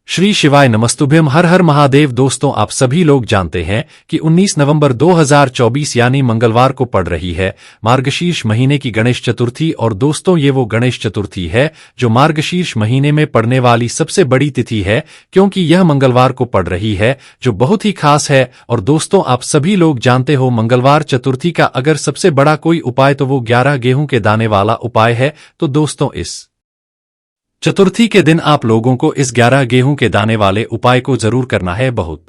श्री शिवाय नमस्तुभ्यम। हर हर महादेव। दोस्तों, आप सभी लोग जानते हैं कि 19 नवंबर 2024 यानी मंगलवार को पड़ रही है मार्गशीर्ष महीने की गणेश चतुर्थी। और दोस्तों, ये वो गणेश चतुर्थी है जो मार्गशीर्ष महीने में पड़ने वाली सबसे बड़ी तिथि है, क्योंकि यह मंगलवार को पड़ रही है, जो बहुत ही खास है। और दोस्तों, आप सभी लोग जानते हो मंगलवार चतुर्थी का अगर सबसे बड़ा कोई उपाय तो वो 11 गेहूं के दाने वाला उपाय है। तो दोस्तों, इस चतुर्थी के दिन आप लोगों को इस 11 गेहूं के दाने वाले उपाय को जरूर करना है। बहुत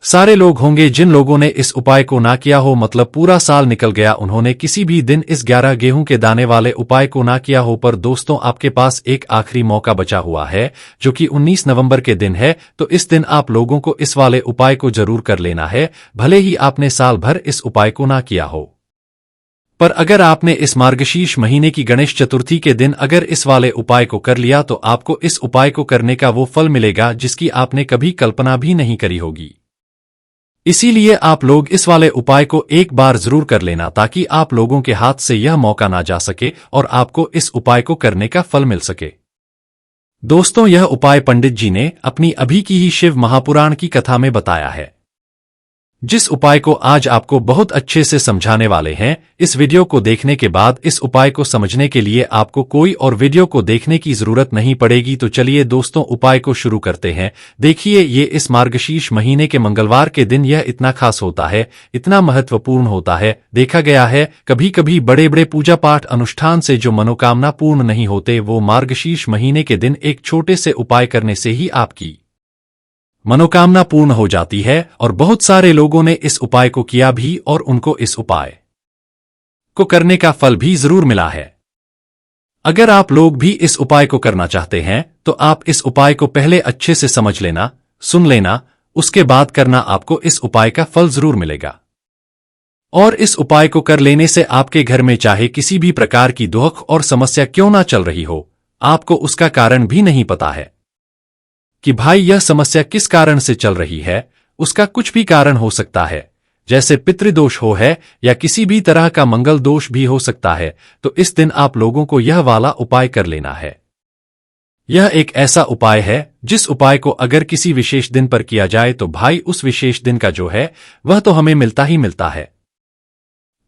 सारे लोग होंगे जिन लोगों ने इस उपाय को ना किया हो, मतलब पूरा साल निकल गया, उन्होंने किसी भी दिन इस 11 गेहूं के दाने वाले उपाय को ना किया हो। पर दोस्तों, आपके पास एक आखिरी मौका बचा हुआ है, जो कि 19 नवंबर के दिन है। तो इस दिन आप लोगों को इस वाले उपाय को जरूर कर लेना है, भले ही आपने साल भर इस उपाय को ना किया हो। पर अगर आपने इस मार्गशीर्ष महीने की गणेश चतुर्थी के दिन अगर इस वाले उपाय को कर लिया, तो आपको इस उपाय को करने का वो फल मिलेगा जिसकी आपने कभी कल्पना भी नहीं करी होगी। इसीलिए आप लोग इस वाले उपाय को एक बार जरूर कर लेना, ताकि आप लोगों के हाथ से यह मौका ना जा सके और आपको इस उपाय को करने का फल मिल सके। दोस्तों, यह उपाय पंडित जी ने अपनी अभी की ही शिव महापुराण की कथा में बताया है, जिस उपाय को आज आपको बहुत अच्छे से समझाने वाले हैं। इस वीडियो को देखने के बाद इस उपाय को समझने के लिए आपको कोई और वीडियो को देखने की जरूरत नहीं पड़ेगी। तो चलिए दोस्तों, उपाय को शुरू करते हैं। देखिए, ये इस मार्गशीर्ष महीने के मंगलवार के दिन यह इतना खास होता है, इतना महत्वपूर्ण होता है। देखा गया है कभी कभी बड़े बड़े पूजा पाठ अनुष्ठान से जो मनोकामना पूर्ण नहीं होते, वो मार्गशीर्ष महीने के दिन एक छोटे से उपाय करने से ही आपकी मनोकामना पूर्ण हो जाती है। और बहुत सारे लोगों ने इस उपाय को किया भी, और उनको इस उपाय को करने का फल भी जरूर मिला है। अगर आप लोग भी इस उपाय को करना चाहते हैं, तो आप इस उपाय को पहले अच्छे से समझ लेना, सुन लेना, उसके बाद करना। आपको इस उपाय का फल जरूर मिलेगा। और इस उपाय को कर लेने से आपके घर में चाहे किसी भी प्रकार की दुख और समस्या क्यों ना चल रही हो, आपको उसका कारण भी नहीं पता है कि भाई यह समस्या किस कारण से चल रही है। उसका कुछ भी कारण हो सकता है, जैसे पितृदोष हो है या किसी भी तरह का मंगल दोष भी हो सकता है। तो इस दिन आप लोगों को यह वाला उपाय कर लेना है। यह एक ऐसा उपाय है जिस उपाय को अगर किसी विशेष दिन पर किया जाए, तो भाई उस विशेष दिन का जो है वह तो हमें मिलता ही मिलता है।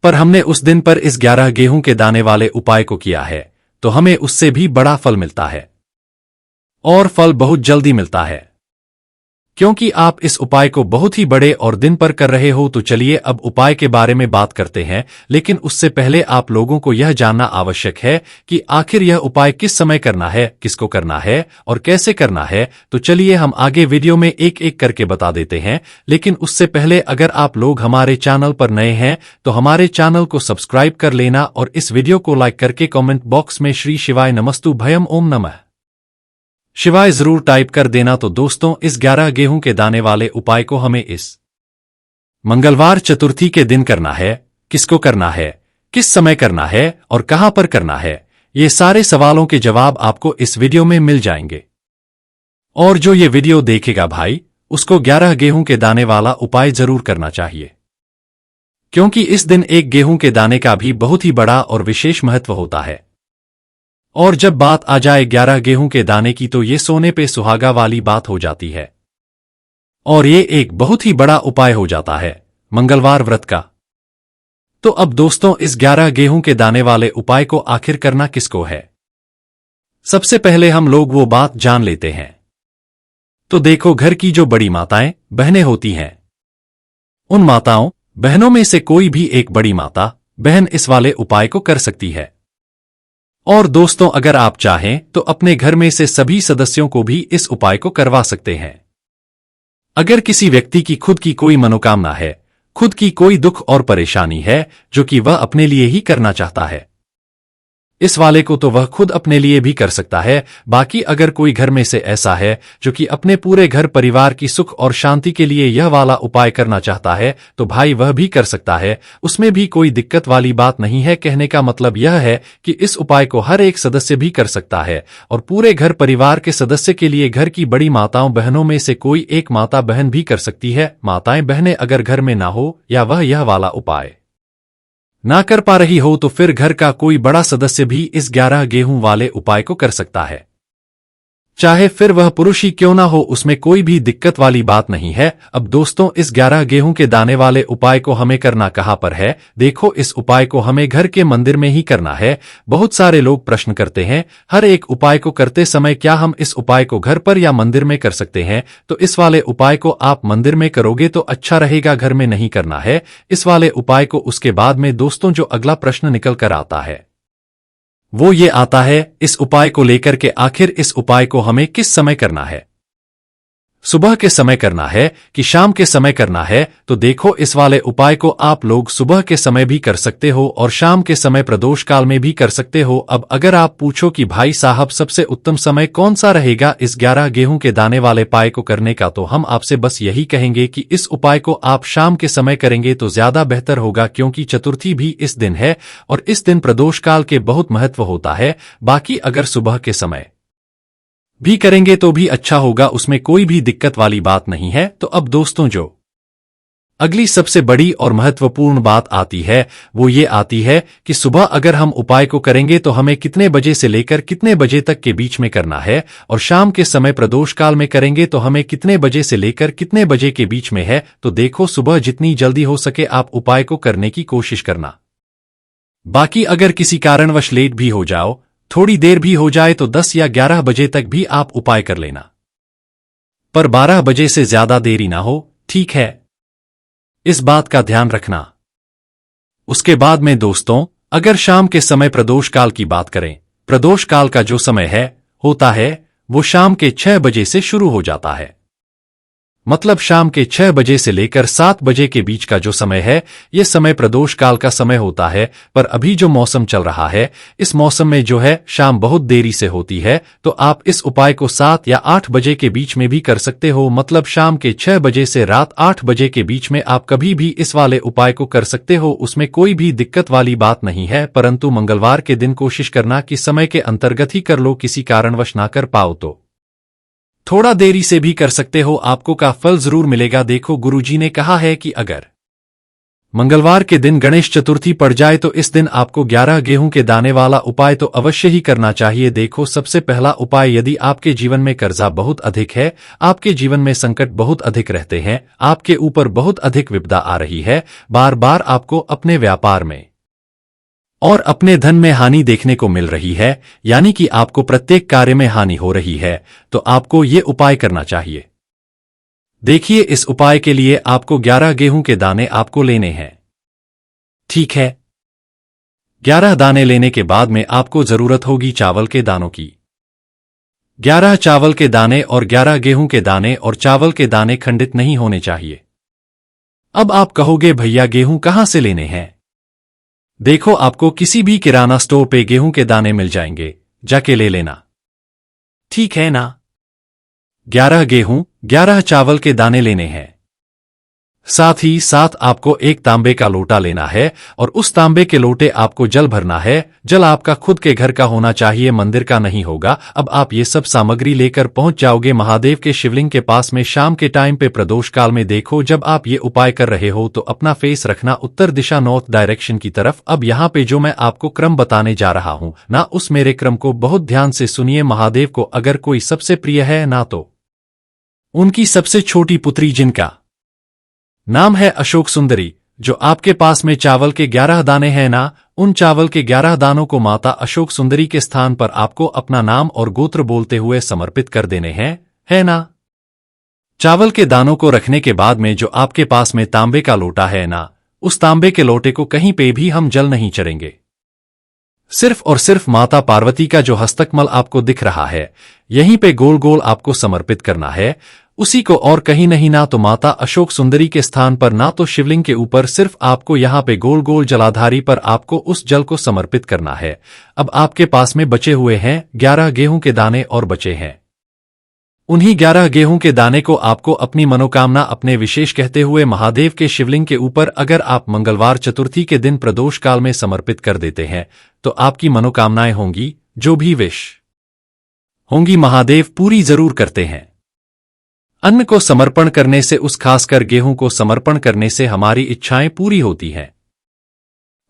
पर हमने उस दिन पर इस 11 गेहूं के दाने वाले उपाय को किया है, तो हमें उससे भी बड़ा फल मिलता है, और फल बहुत जल्दी मिलता है, क्योंकि आप इस उपाय को बहुत ही बड़े और दिन पर कर रहे हो। तो चलिए अब उपाय के बारे में बात करते हैं, लेकिन उससे पहले आप लोगों को यह जानना आवश्यक है कि आखिर यह उपाय किस समय करना है, किसको करना है और कैसे करना है। तो चलिए हम आगे वीडियो में एक एक करके बता देते हैं। लेकिन उससे पहले अगर आप लोग हमारे चैनल पर नए हैं, तो हमारे चैनल को सब्सक्राइब कर लेना और इस वीडियो को लाइक करके कमेंट बॉक्स में श्री शिवाय नमस्तुभ्यम ओम नमः शिवाय जरूर टाइप कर देना। तो दोस्तों, इस 11 गेहूं के दाने वाले उपाय को हमें इस मंगलवार चतुर्थी के दिन करना है। किसको करना है, किस समय करना है और कहां पर करना है, ये सारे सवालों के जवाब आपको इस वीडियो में मिल जाएंगे। और जो ये वीडियो देखेगा भाई, उसको 11 गेहूं के दाने वाला उपाय जरूर करना चाहिए, क्योंकि इस दिन एक गेहूं के दाने का भी बहुत ही बड़ा और विशेष महत्व होता है। और जब बात आ जाए 11 गेहूं के दाने की, तो ये सोने पे सुहागा वाली बात हो जाती है, और ये एक बहुत ही बड़ा उपाय हो जाता है मंगलवार व्रत का। तो अब दोस्तों, इस 11 गेहूं के दाने वाले उपाय को आखिर करना किसको है, सबसे पहले हम लोग वो बात जान लेते हैं। तो देखो, घर की जो बड़ी माताएं बहनें होती हैं, उन माताओं बहनों में से कोई भी एक बड़ी माता बहन इस वाले उपाय को कर सकती है। और दोस्तों, अगर आप चाहें तो अपने घर में से सभी सदस्यों को भी इस उपाय को करवा सकते हैं। अगर किसी व्यक्ति की खुद की कोई मनोकामना है, खुद की कोई दुख और परेशानी है जो कि वह अपने लिए ही करना चाहता है, इस वाले को तो वह खुद अपने लिए भी कर सकता है। बाकी अगर कोई घर में से ऐसा है जो कि अपने पूरे घर परिवार की सुख और शांति के लिए यह वाला उपाय करना चाहता है, तो भाई वह भी कर सकता है। उसमें भी कोई दिक्कत वाली बात नहीं है। कहने का मतलब यह है कि इस उपाय को हर एक सदस्य भी कर सकता है, और पूरे घर परिवार के सदस्य के लिए घर की बड़ी माताओं बहनों में से कोई एक माता बहन भी कर सकती है। माताएं बहनें अगर घर में ना हो या वह यह वाला उपाय ना कर पा रही हो, तो फिर घर का कोई बड़ा सदस्य भी इस 11 गेहूं वाले उपाय को कर सकता है। चाहे फिर वह पुरुष ही क्यों ना हो, उसमें कोई भी दिक्कत वाली बात नहीं है। अब दोस्तों, इस 11 गेहूं के दाने वाले उपाय को हमें करना कहाँ पर है? देखो, इस उपाय को हमें घर के मंदिर में ही करना है। बहुत सारे लोग प्रश्न करते हैं, हर एक उपाय को करते समय क्या हम इस उपाय को घर पर या मंदिर में कर सकते हैं? तो इस वाले उपाय को आप मंदिर में करोगे तो अच्छा रहेगा, घर में नहीं करना है इस वाले उपाय को। उसके बाद में दोस्तों जो अगला प्रश्न निकल कर आता है वो ये आता है, इस उपाय को लेकर के आखिर इस उपाय को हमें किस समय करना है? सुबह के समय करना है कि शाम के समय करना है? तो देखो, इस वाले उपाय को आप लोग सुबह के समय भी कर सकते हो और शाम के समय प्रदोष काल में भी कर सकते हो। अब अगर आप पूछो कि भाई साहब सबसे उत्तम समय कौन सा रहेगा इस 11 गेहूं के दाने वाले उपाय को करने का, तो हम आपसे बस यही कहेंगे कि इस उपाय को आप शाम के समय करेंगे तो ज्यादा बेहतर होगा, क्योंकि चतुर्थी भी इस दिन है और इस दिन प्रदोष काल के बहुत महत्व होता है। बाकी अगर सुबह के समय भी करेंगे तो भी अच्छा होगा, उसमें कोई भी दिक्कत वाली बात नहीं है। तो अब दोस्तों जो अगली सबसे बड़ी और महत्वपूर्ण बात आती है वो ये आती है कि सुबह अगर हम उपाय को करेंगे तो हमें कितने बजे से लेकर कितने बजे तक के बीच में करना है, और शाम के समय प्रदोष काल में करेंगे तो हमें कितने बजे से लेकर कितने बजे के बीच में है। तो देखो, सुबह जितनी जल्दी हो सके आप उपाय को करने की कोशिश करना। बाकी अगर किसी कारणवश लेट भी हो जाओ, थोड़ी देर भी हो जाए, तो 10 या 11 बजे तक भी आप उपाय कर लेना, पर 12 बजे से ज्यादा देरी ना हो, ठीक है? इस बात का ध्यान रखना। उसके बाद में दोस्तों, अगर शाम के समय प्रदोष काल की बात करें, प्रदोष काल का जो समय होता है वो शाम के 6 बजे से शुरू हो जाता है। मतलब शाम के 6 बजे से लेकर 7 बजे के बीच का जो समय है, ये समय प्रदोष काल का समय होता है। पर अभी जो मौसम चल रहा है, इस मौसम में जो है शाम बहुत देरी से होती है, तो आप इस उपाय को 7 या 8 बजे के बीच में भी कर सकते हो। मतलब शाम के 6 बजे से रात 8 बजे के बीच में आप कभी भी इस वाले उपाय को कर सकते हो, उसमें कोई भी दिक्कत वाली बात नहीं है। परंतु मंगलवार के दिन कोशिश करना कि समय के अंतर्गत ही कर लो, किसी कारणवश ना कर पाओ तो थोड़ा देरी से भी कर सकते हो, आपको का फल जरूर मिलेगा। देखो, गुरुजी ने कहा है कि अगर मंगलवार के दिन गणेश चतुर्थी पड़ जाए तो इस दिन आपको 11 गेहूं के दाने वाला उपाय तो अवश्य ही करना चाहिए। देखो, सबसे पहला उपाय, यदि आपके जीवन में कर्जा बहुत अधिक है, आपके जीवन में संकट बहुत अधिक रहते हैं, आपके ऊपर बहुत अधिक विपदा आ रही है, बार बार आपको अपने व्यापार में और अपने धन में हानि देखने को मिल रही है, यानी कि आपको प्रत्येक कार्य में हानि हो रही है, तो आपको ये उपाय करना चाहिए। देखिए, इस उपाय के लिए आपको 11 गेहूं के दाने आपको लेने हैं, ठीक है? 11 दाने लेने के बाद में आपको जरूरत होगी चावल के दानों की। 11 चावल के दाने और 11 गेहूं के दाने, और चावल के दाने खंडित नहीं होने चाहिए। अब आप कहोगे भैया गेहूं कहां से लेने हैं? देखो, आपको किसी भी किराना स्टोर पे गेहूं के दाने मिल जाएंगे, जाके ले लेना, ठीक है ना? 11 गेहूं 11 चावल के दाने लेने हैं। साथ ही साथ आपको एक तांबे का लोटा लेना है, और उस तांबे के लोटे आपको जल भरना है। जल आपका खुद के घर का होना चाहिए, मंदिर का नहीं होगा। अब आप ये सब सामग्री लेकर पहुंच जाओगे महादेव के शिवलिंग के पास में शाम के टाइम पे प्रदोष काल में। देखो, जब आप ये उपाय कर रहे हो तो अपना फेस रखना उत्तर दिशा, नॉर्थ डायरेक्शन की तरफ। अब यहाँ पे जो मैं आपको क्रम बताने जा रहा हूँ ना, उस मेरे क्रम को बहुत ध्यान से सुनिए। महादेव को अगर कोई सबसे प्रिय है ना, तो उनकी सबसे छोटी पुत्री जिनका नाम है अशोक सुंदरी, जो आपके पास में चावल के 11 दाने हैं ना, उन चावल के 11 दानों को माता अशोक सुंदरी के स्थान पर आपको अपना नाम और गोत्र बोलते हुए समर्पित कर देने हैं, है ना? चावल के दानों को रखने के बाद में जो आपके पास में तांबे का लोटा है ना, उस तांबे के लोटे को कहीं पे भी हम जल नहीं चढ़ेंगे। सिर्फ और सिर्फ माता पार्वती का जो हस्तकमल आपको दिख रहा है, यहीं पे गोल गोल आपको समर्पित करना है, उसी को, और कहीं नहीं। ना तो माता अशोक सुंदरी के स्थान पर, ना तो शिवलिंग के ऊपर, सिर्फ आपको यहाँ पे गोल गोल जलाधारी पर आपको उस जल को समर्पित करना है। अब आपके पास में बचे हुए हैं 11 गेहूं के दाने, और बचे हैं उन्हीं 11 गेहूं के दाने को आपको अपनी मनोकामना, अपने विशेष कहते हुए महादेव के शिवलिंग के ऊपर अगर आप मंगलवार चतुर्थी के दिन प्रदोष काल में समर्पित कर देते हैं तो आपकी मनोकामनाएं होंगी, जो भी विश होंगी महादेव पूरी जरूर करते हैं। अन्न को समर्पण करने से, उस खासकर गेहूं को समर्पण करने से हमारी इच्छाएं पूरी होती हैं।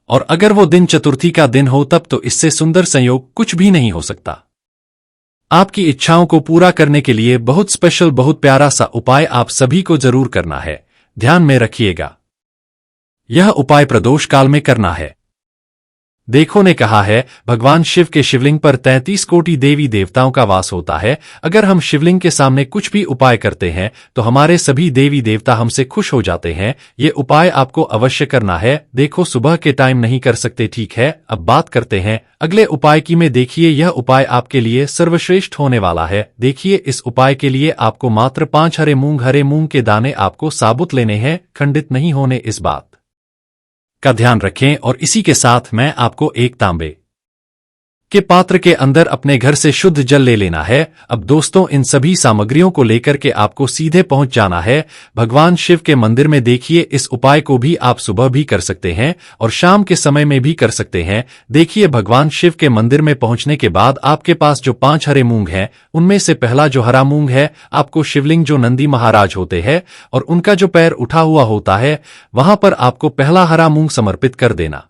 और अगर वो दिन चतुर्थी का दिन हो तब तो इससे सुंदर संयोग कुछ भी नहीं हो सकता। आपकी इच्छाओं को पूरा करने के लिए बहुत स्पेशल, बहुत प्यारा सा उपाय आप सभी को जरूर करना है। ध्यान में रखिएगा, यह उपाय प्रदोष काल में करना है। देखो ने कहा है, भगवान शिव के शिवलिंग पर 33 कोटि देवी देवताओं का वास होता है। अगर हम शिवलिंग के सामने कुछ भी उपाय करते हैं तो हमारे सभी देवी देवता हमसे खुश हो जाते हैं। ये उपाय आपको अवश्य करना है। देखो, सुबह के टाइम नहीं कर सकते, ठीक है। अब बात करते हैं अगले उपाय की में। देखिए, यह उपाय आपके लिए सर्वश्रेष्ठ होने वाला है। देखिए, इस उपाय के लिए आपको मात्र 5 हरे मूंग के दाने आपको साबुत लेने हैं, खंडित नहीं होने। इस बात का ध्यान रखें। और इसी के साथ मैं आपको एक तांबे के पात्र के अंदर अपने घर से शुद्ध जल ले लेना है। अब दोस्तों, इन सभी सामग्रियों को लेकर के आपको सीधे पहुंच जाना है भगवान शिव के मंदिर में। देखिए, इस उपाय को भी आप सुबह भी कर सकते हैं और शाम के समय में भी कर सकते हैं। देखिए, भगवान शिव के मंदिर में पहुंचने के बाद आपके पास जो 5 हरे मूंग हैं, उनमें से पहला जो हरा मूंग है, आपको शिवलिंग जो नंदी महाराज होते हैं और उनका जो पैर उठा हुआ होता है, वहां पर आपको पहला हरा मूंग समर्पित कर देना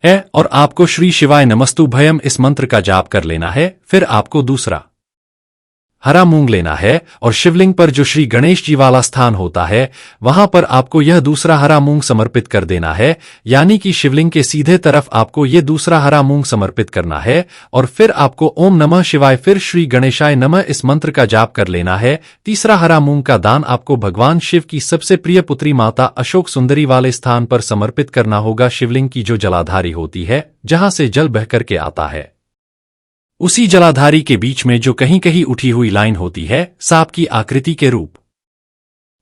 है और आपको श्री शिवाय नमस्तुभयम इस मंत्र का जाप कर लेना है। फिर आपको दूसरा हरा मूंग लेना है और शिवलिंग पर जो श्री गणेश जी वाला स्थान होता है, वहां पर आपको यह दूसरा हरा मूंग समर्पित कर देना है। यानी कि शिवलिंग के सीधे तरफ आपको यह दूसरा हरा मूंग समर्पित करना है और फिर आपको ओम नमः शिवाय, फिर श्री गणेशाय नमः इस मंत्र का जाप कर लेना है। तीसरा हरा मूंग का दान आपको भगवान शिव की सबसे प्रिय पुत्री माता अशोक सुंदरी वाले स्थान पर समर्पित करना होगा। शिवलिंग की जो जलाधारी होती है, जहां से जल बह करके आता है, उसी जलाधारी के बीच में जो कहीं कहीं उठी हुई लाइन होती है सांप की आकृति के रूप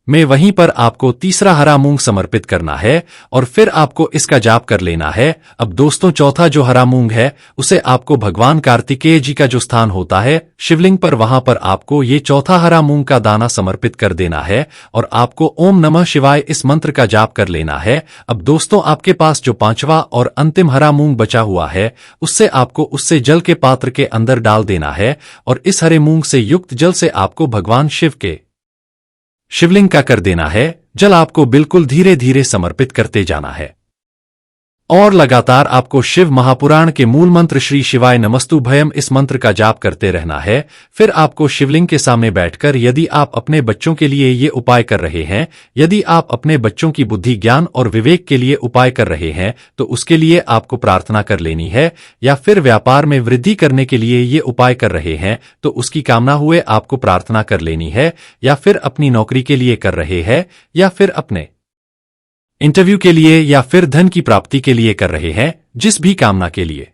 में, वहीं पर आपको तीसरा हरा मूंग समर्पित करना है और फिर आपको इसका जाप कर लेना है। अब दोस्तों, चौथा जो हरा मूंग है, उसे आपको भगवान कार्तिकेय जी का जो स्थान होता है शिवलिंग पर, वहां पर आपको ये चौथा हरा मूंग का दाना समर्पित कर देना है और आपको ओम नमः शिवाय इस मंत्र का जाप कर लेना है। अब दोस्तों, आपके पास जो 5वां और अंतिम हरा मूंग बचा हुआ है, उससे आपको उससे जल के पात्र के अंदर डाल देना है और इस हरे मूंग से युक्त जल से आपको भगवान शिव के शिवलिंग का कर देना है। जल आपको बिल्कुल धीरे धीरे समर्पित करते जाना है और लगातार आपको शिव महापुराण के मूल मंत्र श्री शिवाय नमस्तुभयम इस मंत्र का जाप करते रहना है। फिर आपको शिवलिंग के सामने बैठकर, यदि आप अपने बच्चों के लिए ये उपाय कर रहे हैं, यदि आप अपने बच्चों की बुद्धि, ज्ञान और विवेक के लिए उपाय कर रहे हैं, तो उसके लिए आपको प्रार्थना कर लेनी है। या फिर व्यापार में वृद्धि करने के लिए ये उपाय कर रहे हैं तो उसकी कामना हुए आपको प्रार्थना कर लेनी है। या फिर अपनी नौकरी के लिए कर रहे हैं, या फिर अपने इंटरव्यू के लिए, या फिर धन की प्राप्ति के लिए कर रहे हैं, जिस भी कामना के लिए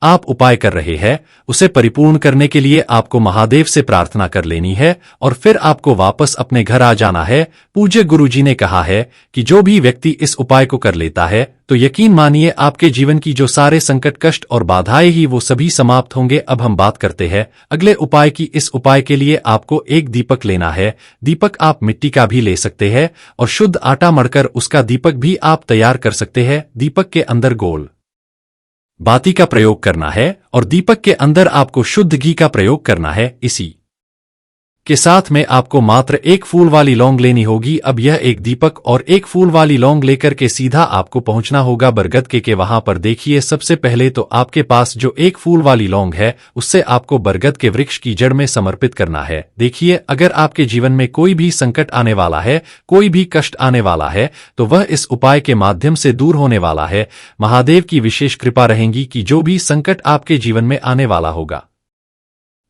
आप उपाय कर रहे हैं, उसे परिपूर्ण करने के लिए आपको महादेव से प्रार्थना कर लेनी है और फिर आपको वापस अपने घर आ जाना है। पूज्य गुरुजी ने कहा है कि जो भी व्यक्ति इस उपाय को कर लेता है तो यकीन मानिए आपके जीवन की जो सारे संकट, कष्ट और बाधाएं ही वो सभी समाप्त होंगे। अब हम बात करते हैं अगले उपाय की। इस उपाय के लिए आपको एक दीपक लेना है। दीपक आप मिट्टी का भी ले सकते हैं और शुद्ध आटा मढ़कर उसका दीपक भी आप तैयार कर सकते हैं। दीपक के अंदर गोल बाती का प्रयोग करना है और दीपक के अंदर आपको शुद्ध घी का प्रयोग करना है। इसी के साथ में आपको मात्र एक फूल वाली लौंग लेनी होगी। अब यह एक दीपक और एक फूल वाली लौंग लेकर के सीधा आपको पहुंचना होगा बरगद के वहां पर। देखिए, सबसे पहले तो आपके पास जो एक फूल वाली लौंग है, उससे आपको बरगद के वृक्ष की जड़ में समर्पित करना है। देखिए, अगर आपके जीवन में कोई भी संकट आने वाला है, कोई भी कष्ट आने वाला है, तो वह इस उपाय के माध्यम से दूर होने वाला है। महादेव की विशेष कृपा रहेगी कि जो भी संकट आपके जीवन में आने वाला होगा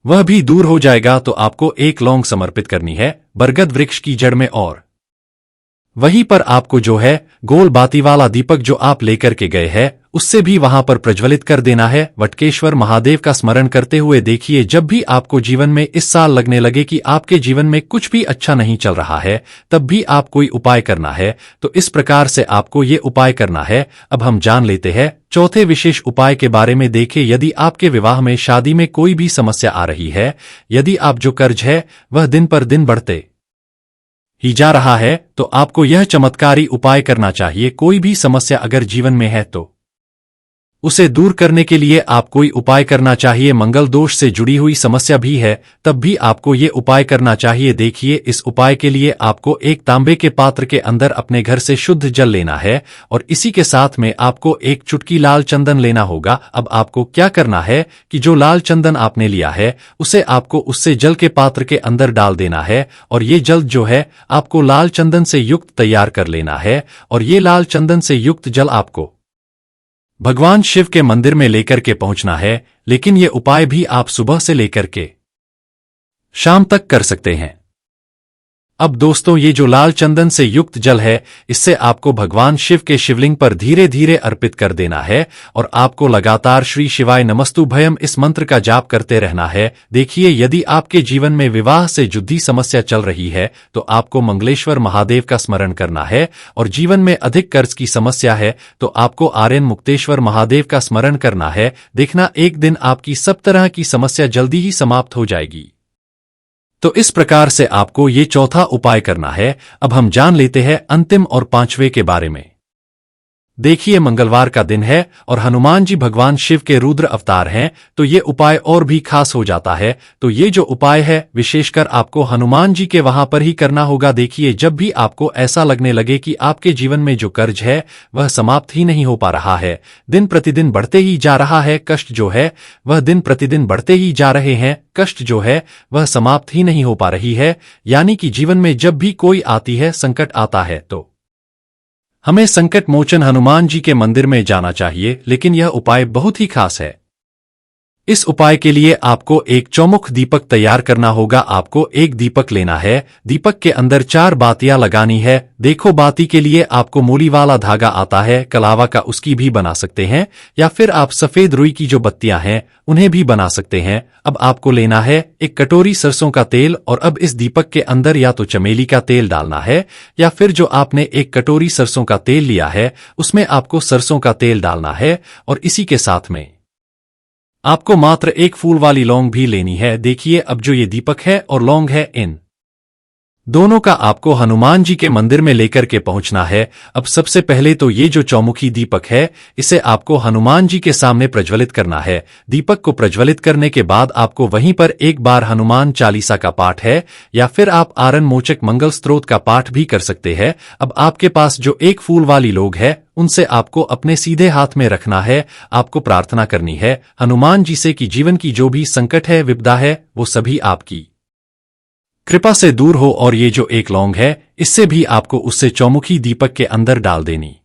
वह भी दूर हो जाएगा। तो आपको एक लौंग समर्पित करनी है बरगद वृक्ष की जड़ में और वहीं पर आपको जो है गोल बाती वाला दीपक जो आप लेकर के गए हैं, उससे भी वहां पर प्रज्वलित कर देना है वटकेश्वर महादेव का स्मरण करते हुए। देखिए, जब भी आपको जीवन में इस साल लगने लगे कि आपके जीवन में कुछ भी अच्छा नहीं चल रहा है, तब भी आप कोई उपाय करना है। तो इस प्रकार से आपको ये उपाय करना है। अब हम जान लेते हैं चौथे विशेष उपाय के बारे में। देखिए, यदि आपके विवाह में, शादी में कोई भी समस्या आ रही है, यदि आप जो कर्ज है वह दिन पर दिन बढ़ते ही जा रहा है, तो आपको यह चमत्कारी उपाय करना चाहिए। कोई भी समस्या अगर जीवन में है तो उसे दूर करने के लिए आप कोई उपाय करना चाहिए। मंगल दोष से जुड़ी हुई समस्या भी है तब भी आपको ये उपाय करना चाहिए। देखिए, इस उपाय के लिए आपको एक तांबे के पात्र के अंदर अपने घर से शुद्ध जल लेना है और इसी के साथ में आपको एक चुटकी लाल चंदन लेना होगा। अब आपको क्या करना है कि जो लाल चंदन आपने लिया है उसे आपको उससे जल के पात्र के अंदर डाल देना है और ये जल जो है आपको लाल चंदन से युक्त तैयार कर लेना है और ये लाल चंदन से युक्त जल आपको भगवान शिव के मंदिर में लेकर के पहुंचना है। लेकिन ये उपाय भी आप सुबह से लेकर के शाम तक कर सकते हैं। अब दोस्तों, ये जो लाल चंदन से युक्त जल है इससे आपको भगवान शिव के शिवलिंग पर धीरे धीरे अर्पित कर देना है और आपको लगातार श्री शिवाय नमस्तुभयम इस मंत्र का जाप करते रहना है। देखिए, यदि आपके जीवन में विवाह से जुड़ी समस्या चल रही है तो आपको मंगलेश्वर महादेव का स्मरण करना है और जीवन में अधिक कर्ज की समस्या है तो आपको आर्यन मुक्तेश्वर महादेव का स्मरण करना है। देखना, एक दिन आपकी सब तरह की समस्या जल्दी ही समाप्त हो जाएगी। तो इस प्रकार से आपको ये चौथा उपाय करना है। अब हम जान लेते हैं अंतिम और पांचवें के बारे में। देखिए, मंगलवार का दिन है और हनुमान जी भगवान शिव के रुद्र अवतार हैं तो ये उपाय और भी खास हो जाता है। तो ये जो उपाय है विशेषकर आपको हनुमान जी के वहां पर ही करना होगा। देखिए, जब भी आपको ऐसा लगने लगे कि आपके जीवन में जो कर्ज है वह समाप्त ही नहीं हो पा रहा है, दिन प्रतिदिन बढ़ते ही जा रहा है, कष्ट जो है वह दिन प्रतिदिन बढ़ते ही जा रहे हैं, कष्ट जो है वह समाप्त ही नहीं हो पा रही है, यानी कि जीवन में जब भी कोई आती है संकट आता है तो हमें संकट मोचन हनुमान जी के मंदिर में जाना चाहिए। लेकिन यह उपाय बहुत ही खास है। इस उपाय के लिए आपको एक चौमुख दीपक तैयार करना होगा। आपको एक दीपक लेना है, दीपक के अंदर 4 बातियां लगानी है। देखो, बाती के लिए आपको मूली वाला धागा आता है, कलावा का उसकी भी बना सकते हैं या फिर आप सफेद रुई की जो बत्तियां हैं उन्हें भी बना सकते हैं। अब आपको लेना है एक कटोरी सरसों का तेल और अब इस दीपक के अंदर या तो चमेली का तेल डालना है या फिर जो आपने एक कटोरी सरसों का तेल लिया है उसमें आपको सरसों का तेल डालना है और इसी के साथ में आपको मात्र एक फूल वाली लौंग भी लेनी है। देखिए, अब जो ये दीपक है और लौंग है, इन दोनों का आपको हनुमान जी के मंदिर में लेकर के पहुंचना है। अब सबसे पहले तो ये जो चौमुखी दीपक है इसे आपको हनुमान जी के सामने प्रज्वलित करना है। दीपक को प्रज्वलित करने के बाद आपको वहीं पर एक बार हनुमान चालीसा का पाठ है या फिर आप आरन मोचक मंगल स्तोत्र का पाठ भी कर सकते हैं। अब आपके पास जो एक फूल वाली लोग है उनसे आपको अपने सीधे हाथ में रखना है। आपको प्रार्थना करनी है हनुमान जी से कि जीवन की जो भी संकट है, विपदा है, वो सभी आपकी कृपा से दूर हो। और ये जो एक लौंग है इससे भी आपको उससे चौमुखी दीपक के अंदर डाल देनी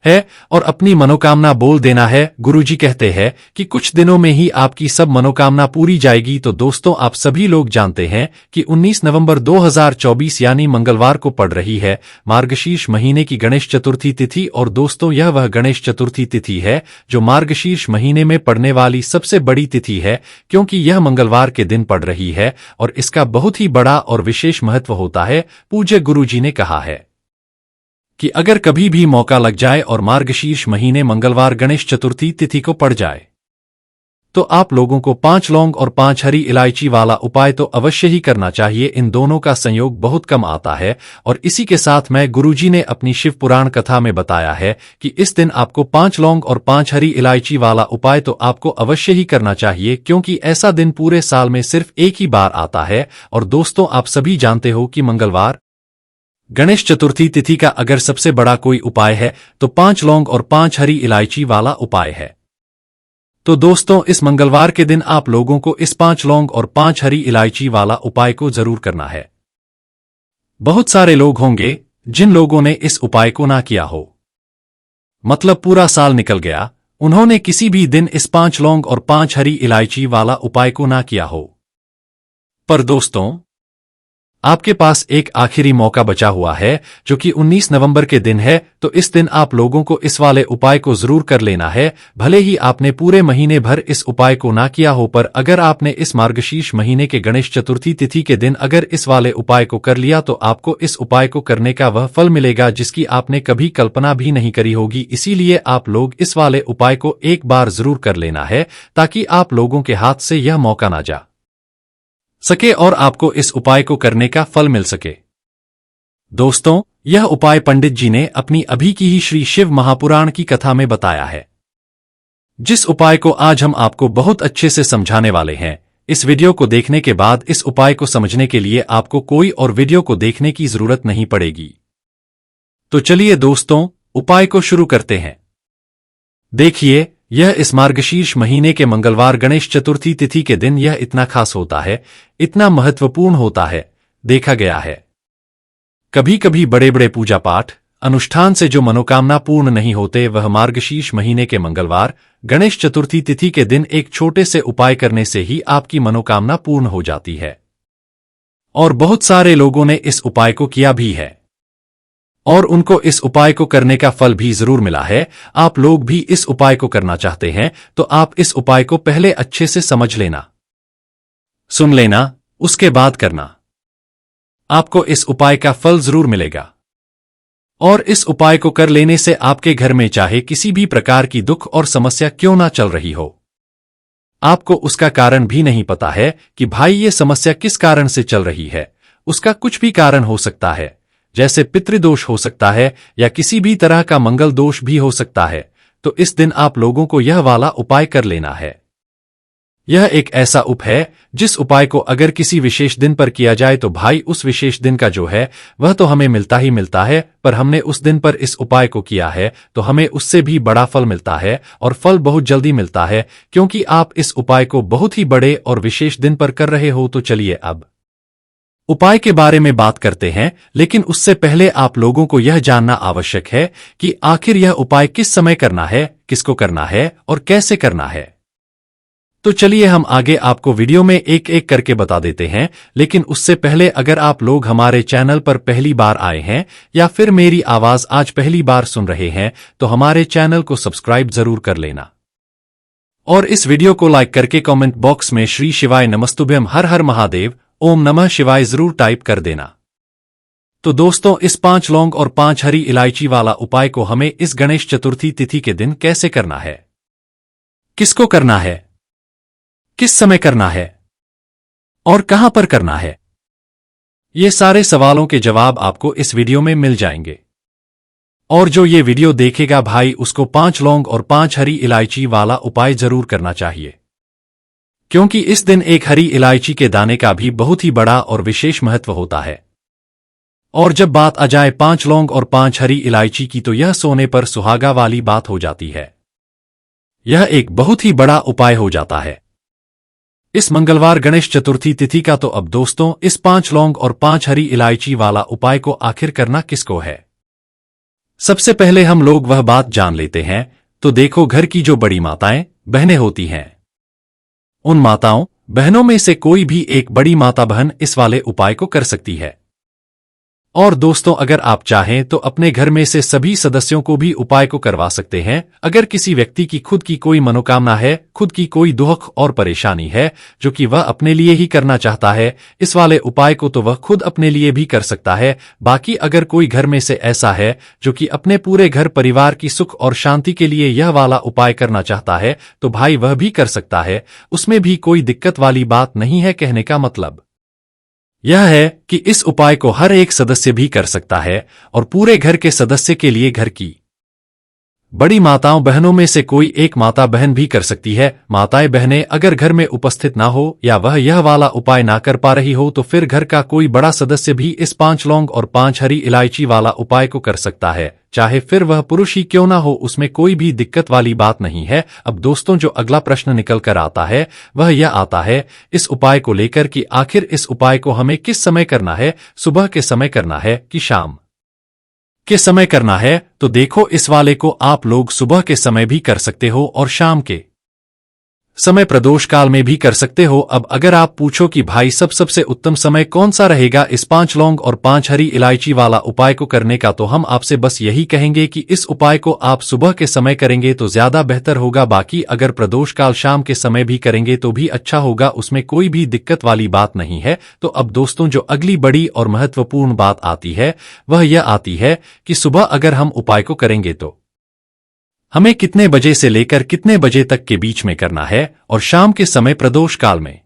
है और अपनी मनोकामना बोल देना है। गुरुजी कहते हैं कि कुछ दिनों में ही आपकी सब मनोकामना पूरी जाएगी। तो दोस्तों, आप सभी लोग जानते हैं कि 19 नवंबर 2024 यानी मंगलवार को पड़ रही है मार्गशीर्ष महीने की गणेश चतुर्थी तिथि। और दोस्तों, यह वह गणेश चतुर्थी तिथि है जो मार्गशीर्ष महीने में पड़ने वाली सबसे बड़ी तिथि है क्योंकि यह मंगलवार के दिन पड़ रही है और इसका बहुत ही बड़ा और विशेष महत्व होता है। पूज्य गुरुजी ने कहा है कि अगर कभी भी मौका लग जाए और मार्गशीर्ष महीने मंगलवार गणेश चतुर्थी तिथि को पड़ जाए तो आप लोगों को 5 लौंग और 5 हरी इलायची वाला उपाय तो अवश्य ही करना चाहिए। इन दोनों का संयोग बहुत कम आता है और इसी के साथ में गुरुजी ने अपनी शिव पुराण कथा में बताया है कि इस दिन आपको 5 लौंग और 5 हरी इलायची वाला उपाय तो आपको अवश्य ही करना चाहिए क्योंकि ऐसा दिन पूरे साल में सिर्फ एक ही बार आता है। और दोस्तों, आप सभी जानते हो कि मंगलवार गणेश चतुर्थी तिथि का अगर सबसे बड़ा कोई उपाय है तो 5 लौंग और 5 हरी इलायची वाला उपाय है। तो दोस्तों, इस मंगलवार के दिन आप लोगों को इस 5 लौंग और 5 हरी इलायची वाला उपाय को जरूर करना है। बहुत सारे लोग होंगे जिन लोगों ने इस उपाय को ना किया हो, मतलब पूरा साल निकल गया, उन्होंने किसी भी दिन इस 5 लौंग और 5 हरी इलायची वाला उपाय को ना किया हो। पर दोस्तों, आपके पास एक आखिरी मौका बचा हुआ है जो कि 19 नवंबर के दिन है। तो इस दिन आप लोगों को इस वाले उपाय को जरूर कर लेना है। भले ही आपने पूरे महीने भर इस उपाय को ना किया हो, पर अगर आपने इस मार्गशीर्ष महीने के गणेश चतुर्थी तिथि के दिन अगर इस वाले उपाय को कर लिया तो आपको इस उपाय को करने का वह फल मिलेगा जिसकी आपने कभी कल्पना भी नहीं करी होगी। इसीलिए आप लोग इस वाले उपाय को एक बार जरूर कर लेना है ताकि आप लोगों के हाथ से यह मौका ना जा सके और आपको इस उपाय को करने का फल मिल सके। दोस्तों, यह उपाय पंडित जी ने अपनी अभी की ही श्री शिव महापुराण की कथा में बताया है। जिस उपाय को आज हम आपको बहुत अच्छे से समझाने वाले हैं। इस वीडियो को देखने के बाद इस उपाय को समझने के लिए आपको कोई और वीडियो को देखने की जरूरत नहीं पड़ेगी। तो चलिए दोस्तों, उपाय को शुरू करते हैं। देखिए, यह इस मार्गशीर्ष महीने के मंगलवार गणेश चतुर्थी तिथि के दिन यह इतना खास होता है, इतना महत्वपूर्ण होता है। देखा गया है कभी कभी बड़े बड़े पूजा पाठ अनुष्ठान से जो मनोकामना पूर्ण नहीं होते, वह मार्गशीर्ष महीने के मंगलवार गणेश चतुर्थी तिथि के दिन एक छोटे से उपाय करने से ही आपकी मनोकामना पूर्ण हो जाती है। और बहुत सारे लोगों ने इस उपाय को किया भी है और उनको इस उपाय को करने का फल भी जरूर मिला है। आप लोग भी इस उपाय को करना चाहते हैं तो आप इस उपाय को पहले अच्छे से समझ लेना, सुन लेना, उसके बाद करना। आपको इस उपाय का फल जरूर मिलेगा। और इस उपाय को कर लेने से आपके घर में चाहे किसी भी प्रकार की दुख और समस्या क्यों ना चल रही हो, आपको उसका कारण भी नहीं पता है कि भाई ये समस्या किस कारण से चल रही है। उसका कुछ भी कारण हो सकता है, जैसे पितृदोष हो सकता है या किसी भी तरह का मंगल दोष भी हो सकता है। तो इस दिन आप लोगों को यह वाला उपाय कर लेना है। यह एक ऐसा उपाय है जिस उपाय को अगर किसी विशेष दिन पर किया जाए तो भाई उस विशेष दिन का जो है वह तो हमें मिलता ही मिलता है, पर हमने उस दिन पर इस उपाय को किया है तो हमें उससे भी बड़ा फल मिलता है और फल बहुत जल्दी मिलता है, क्योंकि आप इस उपाय को बहुत ही बड़े और विशेष दिन पर कर रहे हो। तो चलिए अब उपाय के बारे में बात करते हैं, लेकिन उससे पहले आप लोगों को यह जानना आवश्यक है कि आखिर यह उपाय किस समय करना है, किसको करना है और कैसे करना है। तो चलिए हम आगे आपको वीडियो में एक एक करके बता देते हैं। लेकिन उससे पहले अगर आप लोग हमारे चैनल पर पहली बार आए हैं या फिर मेरी आवाज आज पहली बार सुन रहे हैं तो हमारे चैनल को सब्सक्राइब जरूर कर लेना और इस वीडियो को लाइक करके कमेंट बॉक्स में श्री शिवाय नमस्तुभ्यम हर हर महादेव ओम नमः शिवाय जरूर टाइप कर देना। तो दोस्तों, इस 5 लौंग और 5 हरी इलायची वाला उपाय को हमें इस गणेश चतुर्थी तिथि के दिन कैसे करना है, किसको करना है, किस समय करना है और कहां पर करना है, ये सारे सवालों के जवाब आपको इस वीडियो में मिल जाएंगे। और जो ये वीडियो देखेगा भाई उसको 5 लौंग और 5 हरी इलायची वाला उपाय जरूर करना चाहिए, क्योंकि इस दिन एक हरी इलायची के दाने का भी बहुत ही बड़ा और विशेष महत्व होता है। और जब बात आ जाए 5 लौंग और 5 हरी इलायची की तो यह सोने पर सुहागा वाली बात हो जाती है। यह एक बहुत ही बड़ा उपाय हो जाता है इस मंगलवार गणेश चतुर्थी तिथि का। तो अब दोस्तों, इस 5 लौंग और 5 हरी इलायची वाला उपाय को आखिर करना किसको है, सबसे पहले हम लोग वह बात जान लेते हैं। तो देखो, घर की जो बड़ी माताएं बहनें होती हैं, उन माताओं बहनों में से कोई भी एक बड़ी माता बहन इस वाले उपाय को कर सकती है। और दोस्तों, अगर आप चाहें तो अपने घर में से सभी सदस्यों को भी उपाय को करवा सकते हैं। अगर किसी व्यक्ति की खुद की कोई मनोकामना है, खुद की कोई दुख और परेशानी है जो कि वह अपने लिए ही करना चाहता है इस वाले उपाय को, तो वह खुद अपने लिए भी कर सकता है। बाकी अगर कोई घर में से ऐसा है जो कि अपने पूरे घर परिवार की सुख और शांति के लिए यह वाला उपाय करना चाहता है तो भाई वह भी कर सकता है, उसमें भी कोई दिक्कत वाली बात नहीं है। कहने का मतलब यह है कि इस उपाय को हर एक सदस्य भी कर सकता है और पूरे घर के सदस्य के लिए घर की बड़ी माताओं बहनों में से कोई एक माता बहन भी कर सकती है। माताएं बहनें अगर घर में उपस्थित ना हो या वह यह वाला उपाय ना कर पा रही हो तो फिर घर का कोई बड़ा सदस्य भी इस 5 लौंग और 5 हरी इलायची वाला उपाय को कर सकता है, चाहे फिर वह पुरुष ही क्यों ना हो, उसमें कोई भी दिक्कत वाली बात नहीं है। अब दोस्तों, जो अगला प्रश्न निकल कर आता है वह यह आता है इस उपाय को लेकर कि आखिर इस उपाय को हमें किस समय करना है, सुबह के समय करना है कि शाम के समय करना है। तो देखो, इस वाले को आप लोग सुबह के समय भी कर सकते हो और शाम के समय प्रदोष काल में भी कर सकते हो। अब अगर आप पूछो कि भाई सबसे उत्तम समय कौन सा रहेगा इस 5 लौंग और 5 हरी इलायची वाला उपाय को करने का, तो हम आपसे बस यही कहेंगे कि इस उपाय को आप सुबह के समय करेंगे तो ज्यादा बेहतर होगा। बाकी अगर प्रदोष काल शाम के समय भी करेंगे तो भी अच्छा होगा, उसमें कोई भी दिक्कत वाली बात नहीं है। तो अब दोस्तों, जो अगली बड़ी और महत्वपूर्ण बात आती है वह यह आती है कि सुबह अगर हम उपाय को करेंगे तो हमें कितने बजे से लेकर कितने बजे तक के बीच में करना है और शाम के समय प्रदोष काल में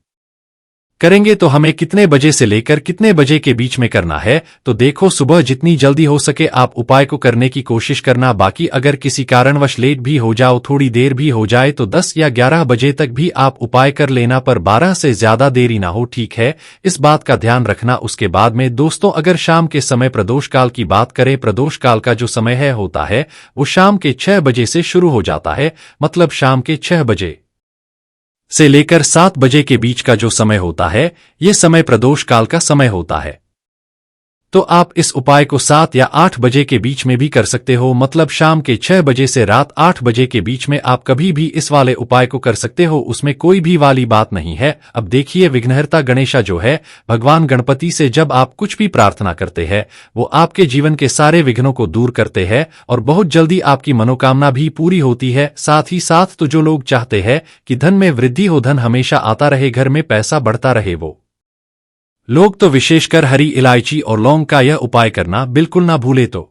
करेंगे तो हमें कितने बजे से लेकर कितने बजे के बीच में करना है? तो देखो, सुबह जितनी जल्दी हो सके आप उपाय को करने की कोशिश करना। बाकी अगर किसी कारणवश लेट भी हो जाओ, थोड़ी देर भी हो जाए, तो 10 या 11 बजे तक भी आप उपाय कर लेना, पर 12 से ज्यादा देरी ना हो, ठीक है? इस बात का ध्यान रखना। उसके बाद में दोस्तों, अगर शाम के समय प्रदोष काल की बात करें, प्रदोष काल का जो समय है होता है वो शाम के 6 बजे से शुरू हो जाता है। मतलब शाम के 6 बजे से लेकर 7 बजे के बीच का जो समय होता है, ये समय प्रदोष काल का समय होता है। तो आप इस उपाय को 7 या 8 बजे के बीच में भी कर सकते हो। मतलब शाम के 6 बजे से रात 8 बजे के बीच में आप कभी भी इस वाले उपाय को कर सकते हो, उसमें कोई भी वाली बात नहीं है। अब देखिए, विघ्नहर्ता गणेशा जो है, भगवान गणपति से जब आप कुछ भी प्रार्थना करते हैं, वो आपके जीवन के सारे विघ्नों को दूर करते हैं और बहुत जल्दी आपकी मनोकामना भी पूरी होती है। साथ ही साथ तो जो लोग चाहते हैं कि धन में वृद्धि हो, धन हमेशा आता रहे, घर में पैसा बढ़ता रहे, वो लोग तो विशेषकर हरी इलायची और लौंग का यह उपाय करना बिल्कुल ना भूले। तो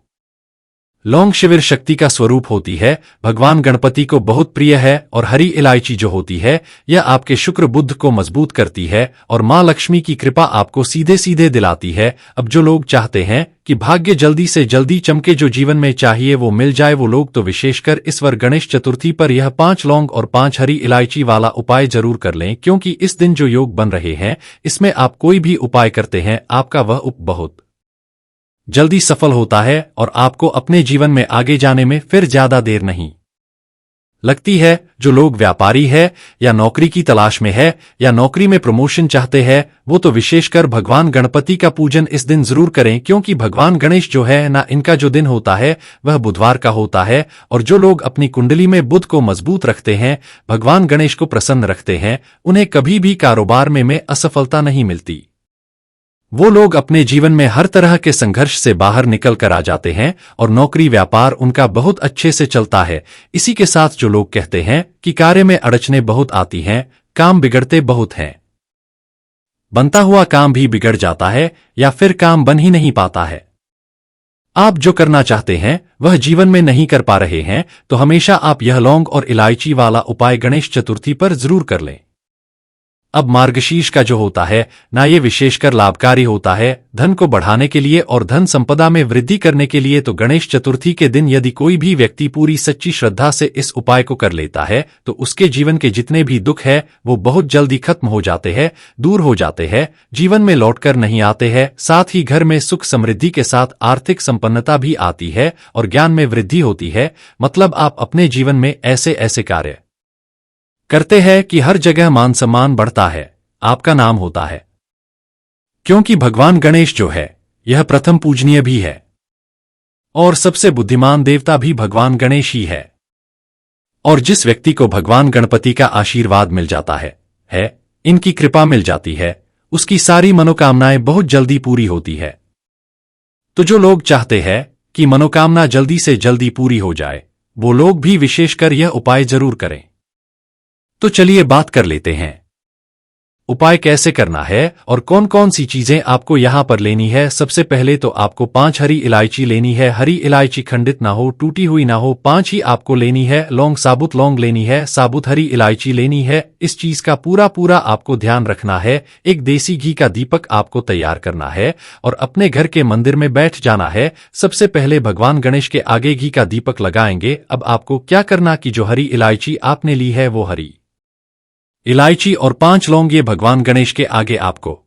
लौंग शिविर शक्ति का स्वरूप होती है, भगवान गणपति को बहुत प्रिय है, और हरी इलायची जो होती है यह आपके शुक्र बुद्ध को मजबूत करती है और मां लक्ष्मी की कृपा आपको सीधे सीधे दिलाती है। अब जो लोग चाहते हैं कि भाग्य जल्दी से जल्दी चमके, जो जीवन में चाहिए वो मिल जाए, वो लोग तो विशेषकर इस बार गणेश चतुर्थी पर यह 5 लौंग और 5 हरी इलायची वाला उपाय जरूर कर लें, क्योंकि इस दिन जो योग बन रहे हैं इसमें आप कोई भी उपाय करते हैं, आपका वह उप बहुत जल्दी सफल होता है और आपको अपने जीवन में आगे जाने में फिर ज्यादा देर नहीं लगती है। जो लोग व्यापारी है या नौकरी की तलाश में है या नौकरी में प्रमोशन चाहते हैं, वो तो विशेषकर भगवान गणपति का पूजन इस दिन जरूर करें, क्योंकि भगवान गणेश जो है ना, इनका जो दिन होता है वह बुधवार का होता है। और जो लोग अपनी कुंडली में बुध को मजबूत रखते हैं, भगवान गणेश को प्रसन्न रखते हैं, उन्हें कभी भी कारोबार में असफलता नहीं मिलती। वो लोग अपने जीवन में हर तरह के संघर्ष से बाहर निकल कर आ जाते हैं और नौकरी व्यापार उनका बहुत अच्छे से चलता है। इसी के साथ जो लोग कहते हैं कि कार्य में अड़चने बहुत आती हैं, काम बिगड़ते बहुत हैं, बनता हुआ काम भी बिगड़ जाता है या फिर काम बन ही नहीं पाता है, आप जो करना चाहते हैं वह जीवन में नहीं कर पा रहे हैं, तो हमेशा आप यह लौंग और इलायची वाला उपाय गणेश चतुर्थी पर जरूर कर लें। अब मार्गशीर्ष का जो होता है ना, ये विशेषकर लाभकारी होता है धन को बढ़ाने के लिए और धन संपदा में वृद्धि करने के लिए। तो गणेश चतुर्थी के दिन यदि कोई भी व्यक्ति पूरी सच्ची श्रद्धा से इस उपाय को कर लेता है, तो उसके जीवन के जितने भी दुख है वो बहुत जल्दी खत्म हो जाते हैं, दूर हो जाते हैं, जीवन में लौटकर नहीं आते हैं। साथ ही घर में सुख समृद्धि के साथ आर्थिक संपन्नता भी आती है और ज्ञान में वृद्धि होती है। मतलब आप अपने जीवन में ऐसे ऐसे कार्य करते हैं कि हर जगह मान सम्मान बढ़ता है, आपका नाम होता है, क्योंकि भगवान गणेश जो है यह प्रथम पूजनीय भी है और सबसे बुद्धिमान देवता भी भगवान गणेश ही है। और जिस व्यक्ति को भगवान गणपति का आशीर्वाद मिल जाता है, इनकी कृपा मिल जाती है, उसकी सारी मनोकामनाएं बहुत जल्दी पूरी होती है। तो जो लोग चाहते हैं कि मनोकामना जल्दी से जल्दी पूरी हो जाए, वो लोग भी विशेषकर यह उपाय जरूर करें। तो चलिए बात कर लेते हैं उपाय कैसे करना है और कौन कौन सी चीजें आपको यहां पर लेनी है। सबसे पहले तो आपको 5 हरी इलायची लेनी है। हरी इलायची खंडित ना हो, टूटी हुई ना हो, 5 ही आपको लेनी है। लौंग, साबुत लौंग लेनी है, साबुत हरी इलायची लेनी है। इस चीज का पूरा आपको ध्यान रखना है। एक देसी घी का दीपक आपको तैयार करना है और अपने घर के मंदिर में बैठ जाना है। सबसे पहले भगवान गणेश के आगे घी का दीपक लगाएंगे। अब आपको क्या करना कि जो हरी इलायची आपने ली है वो हरी इलायची और 5 लौंग ये भगवान गणेश के आगे आपको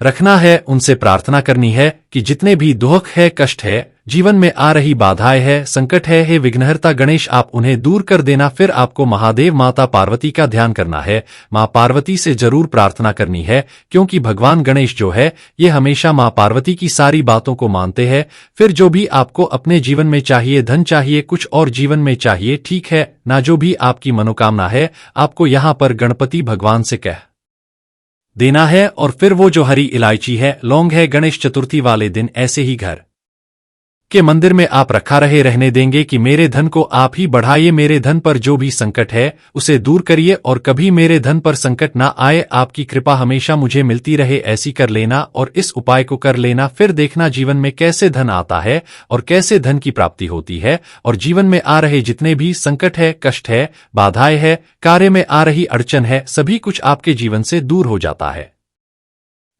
रखना है। उनसे प्रार्थना करनी है कि जितने भी दुख है, कष्ट है, जीवन में आ रही बाधाएं है, संकट है, हे विघ्नहर्ता गणेश आप उन्हें दूर कर देना। फिर आपको महादेव माता पार्वती का ध्यान करना है। मां पार्वती से जरूर प्रार्थना करनी है, क्योंकि भगवान गणेश जो है ये हमेशा मां पार्वती की सारी बातों को मानते हैं। फिर जो भी आपको अपने जीवन में चाहिए, धन चाहिए, कुछ और जीवन में चाहिए, ठीक है ना, जो भी आपकी मनोकामना है, आपको यहां पर गणपति भगवान से कह देना है। और फिर वो जो हरी इलायची है, लौंग है, गणेश चतुर्थी वाले दिन ऐसे ही घर के मंदिर में आप रखा रहे रहने देंगे कि मेरे धन को आप ही बढ़ाइए, मेरे धन पर जो भी संकट है उसे दूर करिए और कभी मेरे धन पर संकट ना आए, आपकी कृपा हमेशा मुझे मिलती रहे, ऐसी कर लेना और इस उपाय को कर लेना। फिर देखना जीवन में कैसे धन आता है और कैसे धन की प्राप्ति होती है और जीवन में आ रहे जितने भी संकट है, कष्ट है, बाधाएं है, कार्य में आ रही अड़चन है, सभी कुछ आपके जीवन से दूर हो जाता है।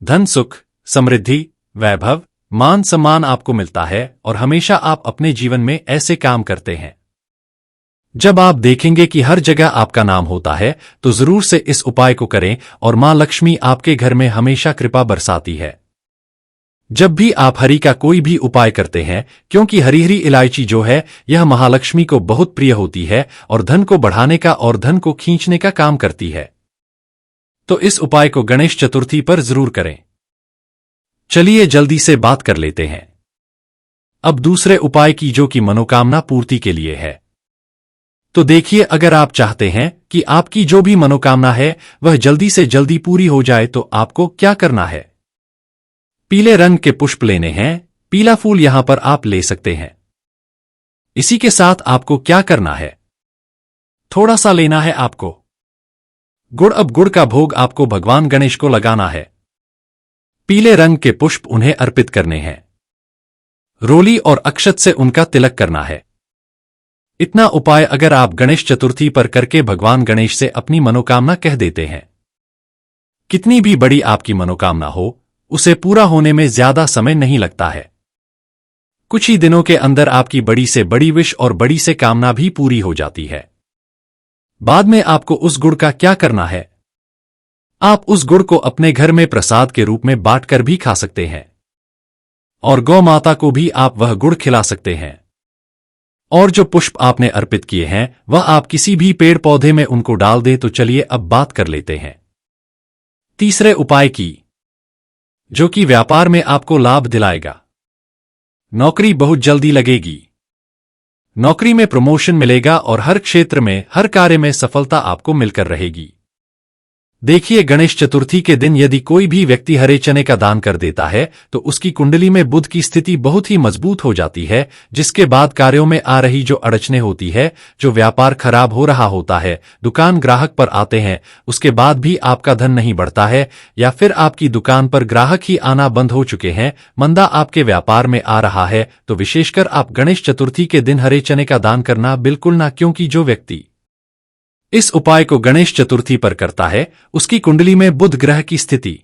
धन, सुख, समृद्धि, वैभव, मान सम्मान आपको मिलता है और हमेशा आप अपने जीवन में ऐसे काम करते हैं। जब आप देखेंगे कि हर जगह आपका नाम होता है तो जरूर से इस उपाय को करें और मां लक्ष्मी आपके घर में हमेशा कृपा बरसाती है। जब भी आप हरि का कोई भी उपाय करते हैं, क्योंकि हरी इलायची जो है यह महालक्ष्मी को बहुत प्रिय होती है और धन को बढ़ाने का और धन को खींचने का काम करती है, तो इस उपाय को गणेश चतुर्थी पर जरूर करें। चलिए जल्दी से बात कर लेते हैं अब दूसरे उपाय की, जो कि मनोकामना पूर्ति के लिए है। तो देखिए, अगर आप चाहते हैं कि आपकी जो भी मनोकामना है वह जल्दी से जल्दी पूरी हो जाए तो आपको क्या करना है। पीले रंग के पुष्प लेने हैं, पीला फूल यहां पर आप ले सकते हैं। इसी के साथ आपको क्या करना है, थोड़ा सा लेना है आपको गुड़। अब गुड़ का भोग आपको भगवान गणेश को लगाना है। पीले रंग के पुष्प उन्हें अर्पित करने हैं। रोली और अक्षत से उनका तिलक करना है। इतना उपाय अगर आप गणेश चतुर्थी पर करके भगवान गणेश से अपनी मनोकामना कह देते हैं, कितनी भी बड़ी आपकी मनोकामना हो, उसे पूरा होने में ज्यादा समय नहीं लगता है। कुछ ही दिनों के अंदर आपकी बड़ी से बड़ी विश और बड़ी से कामना भी पूरी हो जाती है। बाद में आपको उस गुड़ का क्या करना है, आप उस गुड़ को अपने घर में प्रसाद के रूप में बांटकर भी खा सकते हैं और गौ माता को भी आप वह गुड़ खिला सकते हैं। और जो पुष्प आपने अर्पित किए हैं वह आप किसी भी पेड़ पौधे में उनको डाल दें। तो चलिए अब बात कर लेते हैं तीसरे उपाय की, जो कि व्यापार में आपको लाभ दिलाएगा। नौकरी बहुत जल्दी लगेगी, नौकरी में प्रमोशन मिलेगा और हर क्षेत्र में, हर कार्य में सफलता आपको मिलकर रहेगी। देखिए, गणेश चतुर्थी के दिन यदि कोई भी व्यक्ति हरे चने का दान कर देता है तो उसकी कुंडली में बुध की स्थिति बहुत ही मजबूत हो जाती है, जिसके बाद कार्यों में आ रही जो अड़चनें होती है, जो व्यापार खराब हो रहा होता है, दुकान ग्राहक पर आते हैं, उसके बाद भी आपका धन नहीं बढ़ता है, या फिर आपकी दुकान पर ग्राहक ही आना बंद हो चुके हैं, मंदा आपके व्यापार में आ रहा है, तो विशेषकर आप गणेश चतुर्थी के दिन हरे चने का दान करना बिल्कुल ना, क्योंकि जो व्यक्ति इस उपाय को गणेश चतुर्थी पर करता है उसकी कुंडली में बुध ग्रह की स्थिति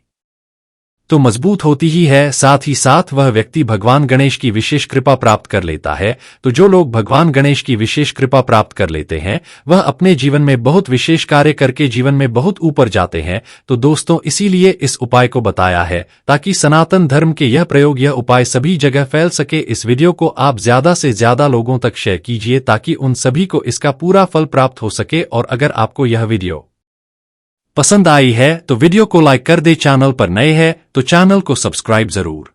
तो मजबूत होती ही है, साथ ही साथ वह व्यक्ति भगवान गणेश की विशेष कृपा प्राप्त कर लेता है। तो जो लोग भगवान गणेश की विशेष कृपा प्राप्त कर लेते हैं वह अपने जीवन में बहुत विशेष कार्य करके जीवन में बहुत ऊपर जाते हैं। तो दोस्तों, इसीलिए इस उपाय को बताया है ताकि सनातन धर्म के यह प्रयोग, यह उपाय सभी जगह फैल सके। इस वीडियो को आप ज्यादा से ज्यादा लोगों तक शेयर कीजिए ताकि उन सभी को इसका पूरा फल प्राप्त हो सके। और अगर आपको यह वीडियो पसंद आई है तो वीडियो को लाइक कर दे, चैनल पर नए हैं तो चैनल को सब्सक्राइब जरूर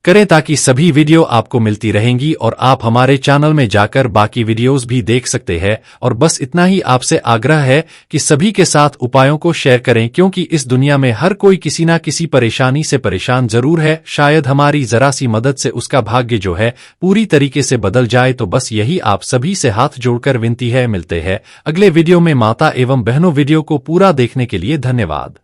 करें ताकि सभी वीडियो आपको मिलती रहेंगी और आप हमारे चैनल में जाकर बाकी वीडियोस भी देख सकते हैं। और बस इतना ही आपसे आग्रह है कि सभी के साथ उपायों को शेयर करें, क्योंकि इस दुनिया में हर कोई किसी ना किसी परेशानी से परेशान जरूर है। शायद हमारी जरा सी मदद से उसका भाग्य जो है पूरी तरीके से बदल जाए। तो बस यही आप सभी से हाथ जोड़कर विनती है। मिलते हैं अगले वीडियो में। माता एवं बहनों, वीडियो को पूरा देखने के लिए धन्यवाद।